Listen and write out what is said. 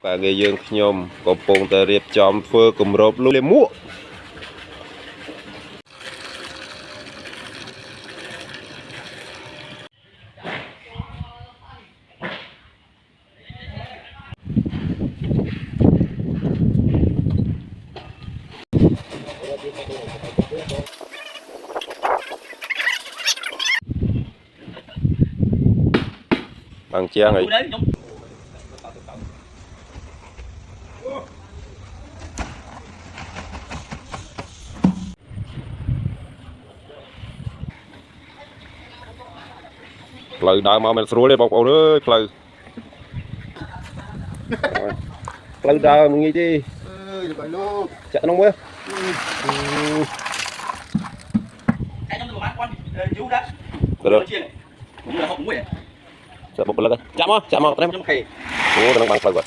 và người dương nhôm có bông tờ riệp chòm phơ cùng rộp lúc lên mua bằng chiang ấy lời đào mà mình xuống đây bọc ổ nữa lời đào mình nghĩ đi chạy nông quá được chạm bọc lần chạm không chạm không em ủa nó bằng lời